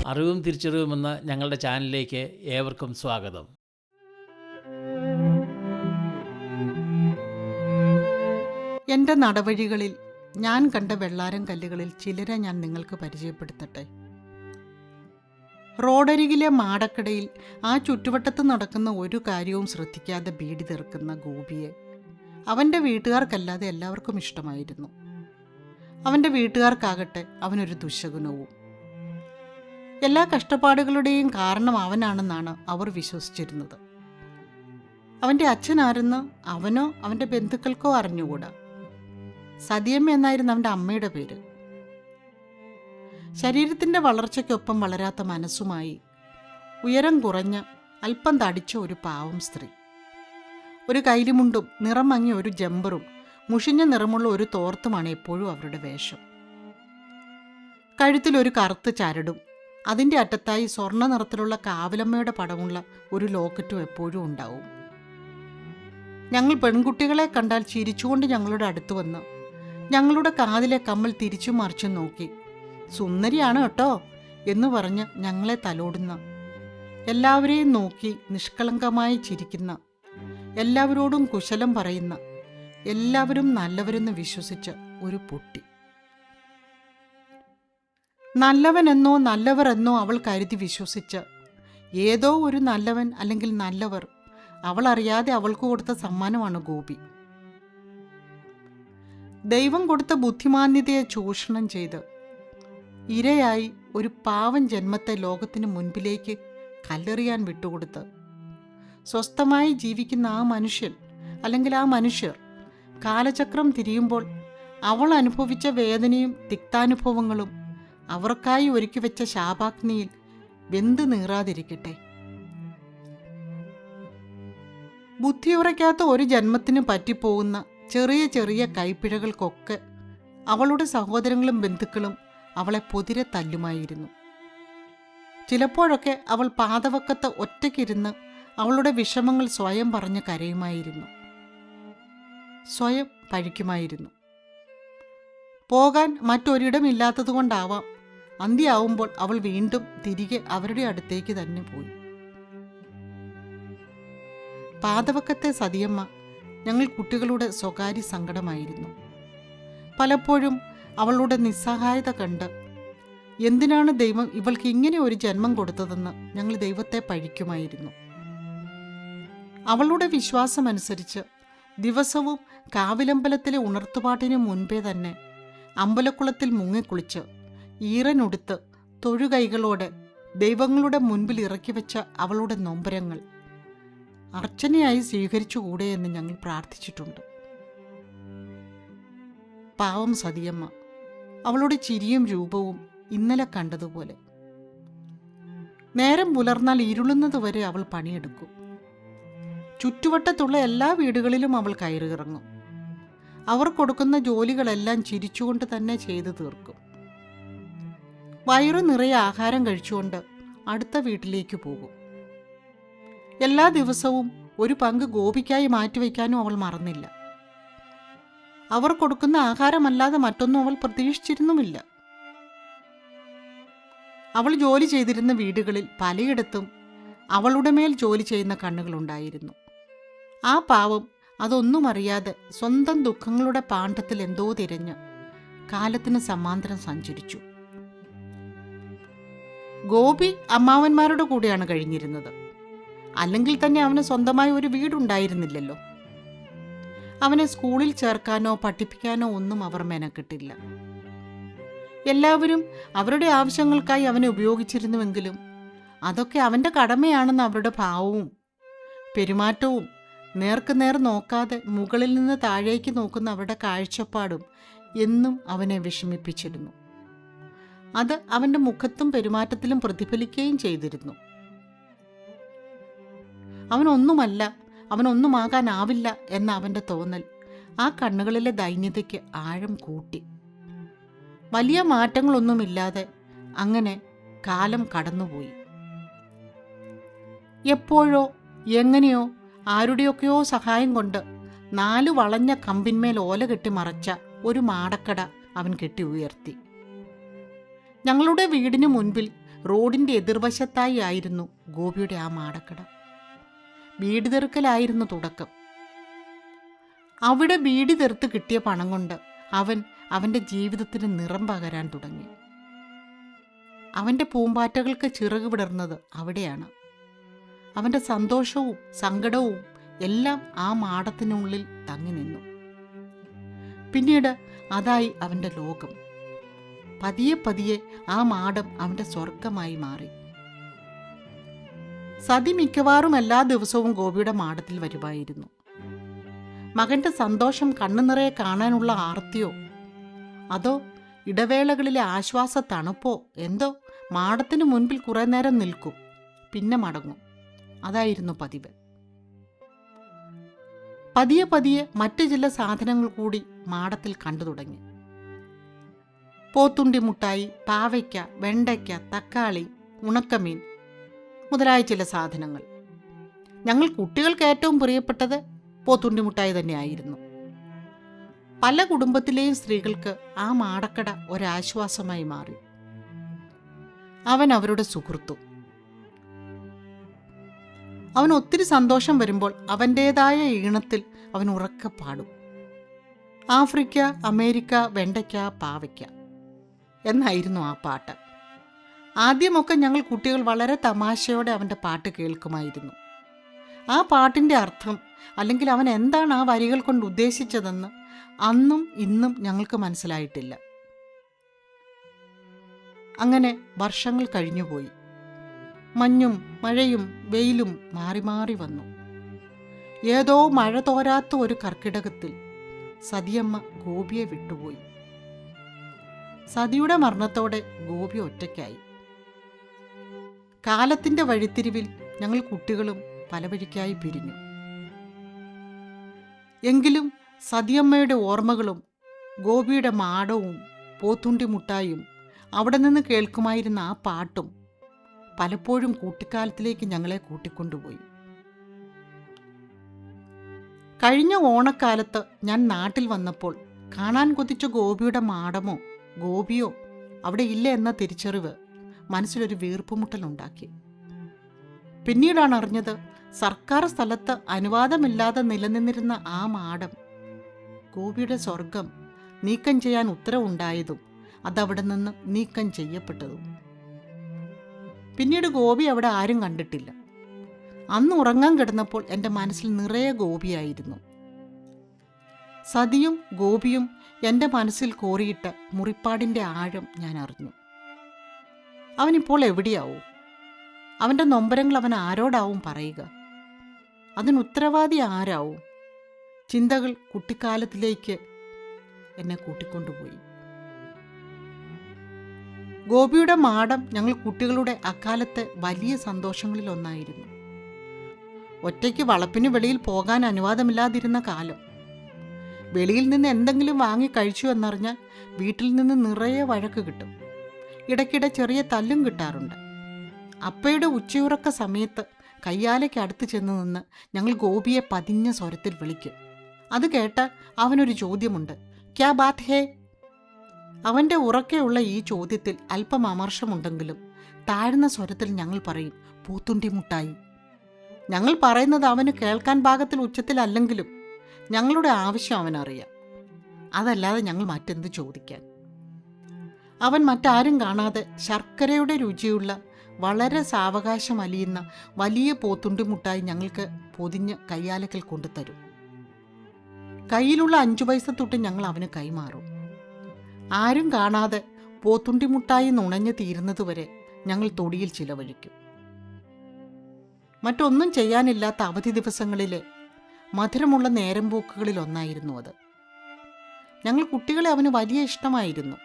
അറിവും തിരിച്ചറിവുമെന്ന ഞങ്ങളുടെ ചാനലിലേക്ക് ഏവർക്കും സ്വാഗതം. എൻ്റെ നടവഴികളിൽ ഞാൻ കണ്ട വെള്ളാരം കല്ലുകളിൽ ചിലരെ ഞാൻ നിങ്ങൾക്ക് പരിചയപ്പെടുത്തട്ടെ. റോഡരികിലെ മാടക്കടയിൽ ആ ചുറ്റുവട്ടത്ത് നടക്കുന്ന ഒരു കാര്യവും ശ്രദ്ധിക്കാതെ ബീഡി തീർക്കുന്ന ഗോപിയെ അവൻ്റെ വീട്ടുകാർക്കല്ലാതെ എല്ലാവർക്കും ഇഷ്ടമായിരുന്നു. അവൻ്റെ വീട്ടുകാർക്കാകട്ടെ അവനൊരു ദുശകുനവും. എല്ലാ കഷ്ടപ്പാടുകളുടെയും കാരണം അവനാണെന്നാണ് അവർ വിശ്വസിച്ചിരുന്നത്. അവൻ്റെ അച്ഛനാരെന്ന് അവനോ അവൻ്റെ ബന്ധുക്കൾക്കോ അറിഞ്ഞുകൂടാ. സതിയമ്മ എന്നായിരുന്നു അവൻ്റെ അമ്മയുടെ പേര്. ശരീരത്തിൻ്റെ വളർച്ചയ്ക്കൊപ്പം വളരാത്ത മനസ്സുമായി ഉയരം കുറഞ്ഞ അല്പം തടിച്ച ഒരു പാവം സ്ത്രീ. ഒരു കൈലിമുണ്ടും നിറം മങ്ങിയ ഒരു ജമ്പറും മുഷിഞ്ഞ നിറമുള്ള ഒരു തോർത്തുമാണ് എപ്പോഴും അവരുടെ വേഷം. കഴുത്തിലൊരു കറുത്ത ചരടും അതിൻ്റെ അറ്റത്തായി സ്വർണ്ണ നിറത്തിലുള്ള കാവിലമ്മയുടെ പടമുള്ള ഒരു ലോക്കറ്റും എപ്പോഴും ഉണ്ടാവും. ഞങ്ങൾ പെൺകുട്ടികളെ കണ്ടാൽ ചിരിച്ചുകൊണ്ട് ഞങ്ങളുടെ അടുത്ത് വന്ന് ഞങ്ങളുടെ കാതിലെ കമ്മൽ തിരിച്ചും മറിച്ചും നോക്കി സുന്ദരിയാണ് കേട്ടോ എന്ന് പറഞ്ഞ് ഞങ്ങളെ തലോടുന്ന, എല്ലാവരെയും നോക്കി നിഷ്കളങ്കമായി ചിരിക്കുന്ന, എല്ലാവരോടും കുശലം പറയുന്ന, എല്ലാവരും നല്ലവരെന്ന് വിശ്വസിച്ച ഒരു പൊട്ടി. നല്ലവനെന്നോ നല്ലവർ എന്നോ അവൾ കരുതി വിശ്വസിച്ച് ഏതോ ഒരു നല്ലവൻ അല്ലെങ്കിൽ നല്ലവർ അവൾ അറിയാതെ അവൾക്ക് കൊടുത്ത സമ്മാനമാണ് ഗോപി. ദൈവം കൊടുത്ത ബുദ്ധിമാന്യതയെ ചൂഷണം ചെയ്ത് ഇരയായി ഒരു പാവം ജന്മത്തെ ലോകത്തിന് മുൻപിലേക്ക് കല്ലെറിയാൻ വിട്ടുകൊടുത്ത് സ്വസ്ഥമായി ജീവിക്കുന്ന ആ മനുഷ്യൻ അല്ലെങ്കിൽ ആ മനുഷ്യർ കാലചക്രം തിരിയുമ്പോൾ അവൾ അനുഭവിച്ച വേദനയും തിക്താനുഭവങ്ങളും അവർക്കായി ഒരുക്കി വെച്ച ശാപാഗ്നിയിൽ വെന്ത് നീറാതിരിക്കട്ടെ. ബുദ്ധിയുറയ്ക്കാത്ത ഒരു ജന്മത്തിന് പറ്റിപ്പോകുന്ന ചെറിയ ചെറിയ കൈപ്പിഴകൾക്കൊക്കെ അവളുടെ സഹോദരങ്ങളും ബന്ധുക്കളും അവളെ പൊതിരെ തല്ലുമായിരുന്നു. ചിലപ്പോഴൊക്കെ അവൾ പാതവക്കത്ത് ഒറ്റയ്ക്കിരുന്ന് അവളുടെ വിഷമങ്ങൾ സ്വയം പറഞ്ഞ് കരയുമായിരുന്നു, സ്വയം പഴിക്കുമായിരുന്നു. പോകാൻ മറ്റൊരിടമില്ലാത്തതുകൊണ്ടാവാം അന്ത്യയാവുമ്പോൾ അവൾ വീണ്ടും തിരികെ അവരുടെ അടുത്തേക്ക് തന്നെ പോയി. പാതവക്കത്തെ സതിയമ്മ ഞങ്ങൾ കുട്ടികളുടെ സ്വകാര്യ സങ്കടമായിരുന്നു. പലപ്പോഴും അവളുടെ നിസ്സഹായത കണ്ട് എന്തിനാണ് ദൈവം ഇവൾക്ക് ഇങ്ങനെ ഒരു ജന്മം കൊടുത്തതെന്ന് ഞങ്ങൾ ദൈവത്തെ പഴിക്കുമായിരുന്നു. അവളുടെ വിശ്വാസമനുസരിച്ച് ദിവസവും കാവിലമ്പലത്തിലെ ഉണർത്തുപാട്ടിന് മുൻപേ തന്നെ അമ്പലക്കുളത്തിൽ മുങ്ങിക്കുളിച്ച് ഈറനുടുത്ത് തൊഴുകൈകളോടെ ദൈവങ്ങളുടെ മുൻപിൽ ഇറക്കി വെച്ച അവളുടെ നൊമ്പരങ്ങൾ അർച്ചനയായി സ്വീകരിച്ചുകൂടെ എന്ന് ഞങ്ങൾ പ്രാർത്ഥിച്ചിട്ടുണ്ട്. പാവം സതിയമ്മ, അവളുടെ ചിരിയും രൂപവും ഇന്നലെ കണ്ടതുപോലെ. നേരം പുലർന്നാൽ ഇരുളുന്നതുവരെ അവൾ പണിയെടുക്കും. ചുറ്റുവട്ടത്തുള്ള എല്ലാ വീടുകളിലും അവൾ കയറിയിറങ്ങും. അവർ കൊടുക്കുന്ന ജോലികളെല്ലാം ചിരിച്ചുകൊണ്ട് തന്നെ ചെയ്തു തീർക്കും. വയറു നിറയെ ആഹാരം കഴിച്ചുകൊണ്ട് അടുത്ത വീട്ടിലേക്ക് പോകും. എല്ലാ ദിവസവും ഒരു പങ്ക് ഗോപിക്കായി മാറ്റിവെക്കാനും അവൾ മറന്നില്ല. അവർ കൊടുക്കുന്ന ആഹാരമല്ലാതെ മറ്റൊന്നും അവൾ പ്രതീക്ഷിച്ചിരുന്നുമില്ല. അവൾ ജോലി ചെയ്തിരുന്ന വീടുകളിൽ പലയിടത്തും അവളുടെ മേൽ ജോലി ചെയ്യുന്ന കണ്ണുകളുണ്ടായിരുന്നു. ആ പാവം അതൊന്നും അറിയാതെ സ്വന്തം ദുഃഖങ്ങളുടെ പാണ്ഡത്തിൽ എന്തോ തിരഞ്ഞ് കാലത്തിന് സമാന്തരം സഞ്ചരിച്ചു. ഗോപി അമ്മാവന്മാരുടെ കൂടെയാണ് കഴിഞ്ഞിരുന്നത്. അല്ലെങ്കിൽ തന്നെ അവന് സ്വന്തമായി ഒരു വീടുണ്ടായിരുന്നില്ലല്ലോ. അവനെ സ്കൂളിൽ ചേർക്കാനോ പഠിപ്പിക്കാനോ ഒന്നും അവർ മെനക്കെട്ടില്ല. എല്ലാവരും അവരുടെ ആവശ്യങ്ങൾക്കായി അവനെ ഉപയോഗിച്ചിരുന്നുവെങ്കിലും അതൊക്കെ അവൻ്റെ കടമയാണെന്ന് അവരുടെ ഭാവവും പെരുമാറ്റവും നേർക്കുനേർ നോക്കാതെ മുകളിൽ നിന്ന് താഴേക്ക് നോക്കുന്ന അവരുടെ കാഴ്ചപ്പാടും എന്നും അവനെ വിഷമിപ്പിച്ചിരുന്നു. അത് അവൻ്റെ മുഖത്തും പെരുമാറ്റത്തിലും പ്രതിഫലിക്കുകയും ചെയ്തിരുന്നു. അവനൊന്നുമല്ല, അവനൊന്നുമാകാനാവില്ല എന്ന അവൻ്റെ തോന്നൽ ആ കണ്ണുകളിലെ ദൈന്യതയ്ക്ക് ആഴം കൂട്ടി. വലിയ മാറ്റങ്ങളൊന്നുമില്ലാതെ അങ്ങനെ കാലം കടന്നുപോയി. എപ്പോഴോ എങ്ങനെയോ ആരുടെയൊക്കെയോ സഹായം കൊണ്ട് 4 വളഞ്ഞ കമ്പിന്മേൽ ഓല കെട്ടി മറച്ച ഒരു മാടക്കട അവൻ കെട്ടി ഉയർത്തി. ഞങ്ങളുടെ വീടിന് മുൻപിൽ റോഡിൻ്റെ എതിർവശത്തായി ആയിരുന്നു ഗോപിയുടെ ആ മാടക്കട. ബീഡി തെറുക്കലായിരുന്നു തുടക്കം. അവിടെ ബീഡി തെറുത്ത് കിട്ടിയ പണം കൊണ്ട് അവൻ്റെ ജീവിതത്തിന് നിറം പകരാൻ തുടങ്ങി. അവൻ്റെ പൂമ്പാറ്റകൾക്ക് ചിറക് വിടർന്നത് അവിടെയാണ്. അവൻ്റെ സന്തോഷവും സങ്കടവും എല്ലാം ആ മാടത്തിനുള്ളിൽ തങ്ങി നിന്നു. പിന്നീട് അതായി അവൻ്റെ ലോകം. പതിയെ പതിയെ ആ മാടം അവൻ്റെ സ്വർഗമായി മാറി. സതി മിക്കവാറും എല്ലാ ദിവസവും ഗോപിയുടെ മാടത്തിൽ വരുമായിരുന്നു. മകൻ്റെ സന്തോഷം കണ്ണു നിറയെ കാണാനുള്ള ആർത്തിയോ അതോ ഇടവേളകളിലെ ആശ്വാസ തണുപ്പോ എന്തോ മാടത്തിന് മുൻപിൽ കുറേ നേരം നിൽക്കും, പിന്നെ മടങ്ങും. അതായിരുന്നു പതിവ്. പതിയെ പതിയെ മറ്റു ചില സാധനങ്ങൾ കൂടി മാടത്തിൽ കണ്ടു തുടങ്ങി. പോത്തുണ്ടി മുട്ടായി, പാവയ്ക്ക, വെണ്ടയ്ക്ക, തക്കാളി, ഉണക്കമീൻ മുതലായ ചില സാധനങ്ങൾ. ഞങ്ങൾ കുട്ടികൾക്ക് ഏറ്റവും പ്രിയപ്പെട്ടത് പോത്തുണ്ടി മുട്ടായി തന്നെയായിരുന്നു. പല കുടുംബത്തിലെയും സ്ത്രീകൾക്ക് ആ മാടക്കട ഒരാശ്വാസമായി മാറി. അവൻ അവരുടെ സുഹൃത്തു. അവൻ ഒത്തിരി സന്തോഷം വരുമ്പോൾ അവൻ്റേതായ ഈണത്തിൽ അവൻ ഉറക്കെ പാടും. ആഫ്രിക്ക, അമേരിക്ക, വെണ്ടയ്ക്ക, പാവയ്ക്ക എന്നായിരുന്നു ആ പാട്ട്. ആദ്യമൊക്കെ ഞങ്ങൾ കുട്ടികൾ വളരെ തമാശയോടെ അവൻ്റെ പാട്ട് കേൾക്കുമായിരുന്നു. ആ പാട്ടിൻ്റെ അർത്ഥം അല്ലെങ്കിൽ അവൻ എന്താണ് ആ വരികൾ കൊണ്ട് ഉദ്ദേശിച്ചതെന്ന് അന്നും ഇന്നും ഞങ്ങൾക്ക് മനസ്സിലായിട്ടില്ല. അങ്ങനെ വർഷങ്ങൾ കഴിഞ്ഞുപോയി. മഞ്ഞും മഴയും വെയിലും മാറി മാറി വന്നു. ഏതോ മഴ തോരാത്ത ഒരു കർക്കിടകത്തിൽ സതിയമ്മ ഗോപിയെ വിട്ടുപോയി. സതിയുടെ മരണത്തോടെ ഗോപി ഒറ്റയ്ക്കായി. കാലത്തിൻ്റെ വഴിത്തിരിവിൽ ഞങ്ങൾ കുട്ടികളും പല വഴിക്കായി പിരിഞ്ഞു. എങ്കിലും സതിയമ്മയുടെ ഓർമ്മകളും ഗോപിയുടെ മാടവും പോത്തുണ്ടി മുട്ടായും അവിടെ നിന്ന് കേൾക്കുമായിരുന്ന ആ പാട്ടും പലപ്പോഴും കുട്ടിക്കാലത്തിലേക്ക് ഞങ്ങളെ കൂട്ടിക്കൊണ്ടുപോയി. കഴിഞ്ഞ ഓണക്കാലത്ത് ഞാൻ നാട്ടിൽ വന്നപ്പോൾ കാണാൻ കൊതിച്ച ഗോപിയുടെ മാടമോ ഗോപിയോ അവിടെ ഇല്ല എന്ന തിരിച്ചറിവ് മനസ്സിലൊരു വീർപ്പുമുട്ടലുണ്ടാക്കി. പിന്നീടാണ് അറിഞ്ഞത്, സർക്കാർ സ്ഥലത്ത് അനുവാദമില്ലാതെ നിലനിന്നിരുന്ന ആ മാടം ഗോപിയുടെ സ്വർഗം നീക്കം ചെയ്യാൻ ഉത്തരവുണ്ടായതും അതവിടെ നിന്ന് നീക്കം ചെയ്യപ്പെട്ടതും. പിന്നീട് ഗോപി അവിടെ ആരും കണ്ടിട്ടില്ല. അന്ന് ഉറങ്ങാൻ കിടന്നപ്പോൾ എൻ്റെ മനസ്സിൽ നിറയെ ഗോപിയായിരുന്നു. സതിയും ഗോപിയും എൻ്റെ മനസ്സിൽ കോറിയിട്ട മുറിപ്പാടിൻ്റെ ആഴം ഞാൻ അറിഞ്ഞു. അവനിപ്പോൾ എവിടെയാവും? അവൻ്റെ നൊമ്പരങ്ങൾ അവൻ ആരോടാവും പറയുക? അതിനുത്തരവാദി ആരാവും? ചിന്തകൾ കുട്ടിക്കാലത്തിലേക്ക് എന്നെ കൂട്ടിക്കൊണ്ടുപോയി. ഗോപിയുടെ മാടം ഞങ്ങൾ കുട്ടികളുടെ അക്കാലത്തെ വലിയ സന്തോഷങ്ങളിലൊന്നായിരുന്നു. ഒറ്റയ്ക്ക് വളപ്പിന് വെളിയിൽ പോകാൻ അനുവാദമില്ലാതിരുന്ന കാലം. വെളിയിൽ നിന്ന് എന്തെങ്കിലും വാങ്ങി കഴിച്ചു എന്നറിഞ്ഞാൽ വീട്ടിൽ നിന്ന് നിറയെ വഴക്ക് കിട്ടും. ഇടയ്ക്കിടെ ചെറിയ തല്ലും കിട്ടാറുണ്ട്. അപ്പയുടെ ഉച്ചയുറക്ക സമയത്ത് കയ്യാലയ്ക്ക് അടുത്ത് ചെന്ന് നിന്ന് ഞങ്ങൾ ഗോപിയെ പതിഞ്ഞ സ്വരത്തിൽ വിളിക്കും. അത് കേട്ടാൽ അവനൊരു ചോദ്യമുണ്ട്, ക്യാ ബാത് ഹേ? അവൻ്റെ ഉറക്കെയുള്ള ഈ ചോദ്യത്തിൽ അല്പം അമർഷമുണ്ടെങ്കിലും താഴ്ന്ന സ്വരത്തിൽ ഞങ്ങൾ പറയും, പൂത്തുണ്ടി മുട്ടായി. ഞങ്ങൾ പറയുന്നത് അവന് കേൾക്കാൻ പാകത്തിൽ ഉച്ചത്തിലല്ലെങ്കിലും ഞങ്ങളുടെ ആവശ്യം അവനറിയാം. അതല്ലാതെ ഞങ്ങൾ മറ്റെന്ത് ചോദിക്കാൻ? അവൻ മറ്റാരും കാണാതെ ശർക്കരയുടെ രുചിയുള്ള വളരെ സാവകാശം അലിയുന്ന വലിയ പോത്തുണ്ടി മുട്ടായി ഞങ്ങൾക്ക് പൊതിഞ്ഞ് കയ്യാലക്കൽ കൊണ്ടുതരും. കയ്യിലുള്ള 5 പൈസ തൊട്ട് ഞങ്ങൾ അവന് കൈമാറും. ആരും കാണാതെ പോത്തുണ്ടി മുട്ടായി നുണഞ്ഞു തീരുന്നതുവരെ ഞങ്ങൾ തൊടിയിൽ ചിലവഴിക്കും. മറ്റൊന്നും ചെയ്യാനില്ലാത്ത അവധി ദിവസങ്ങളിലെ മധുരമുള്ള നേരം പോക്കുകളിൽ ഒന്നായിരുന്നു അത്. ഞങ്ങൾ കുട്ടികളെ അവന് വലിയ ഇഷ്ടമായിരുന്നു.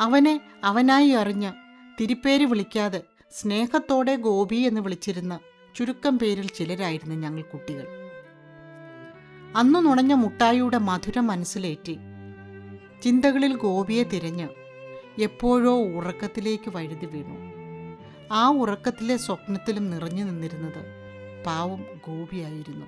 അവനെ അവനായി അറിഞ്ഞ് തിരിപ്പേര് വിളിക്കാതെ സ്നേഹത്തോടെ ഗോപി എന്ന് വിളിച്ചിരുന്ന ചുരുക്കം പേരിൽ ചിലരായിരുന്നു ഞങ്ങൾ കുട്ടികൾ. അന്നു നുണഞ്ഞ മുട്ടായിയുടെ മധുരം മനസ്സിലേറ്റി ചിന്തകളിൽ ഗോപിയെ തിരഞ്ഞ് എപ്പോഴോ ഉറക്കത്തിലേക്ക് വഴുതി വീണു. ആ ഉറക്കത്തിലെ സ്വപ്നത്തിലും നിറഞ്ഞു നിന്നിരുന്നത് പാവം ഗോപിയായിരുന്നു.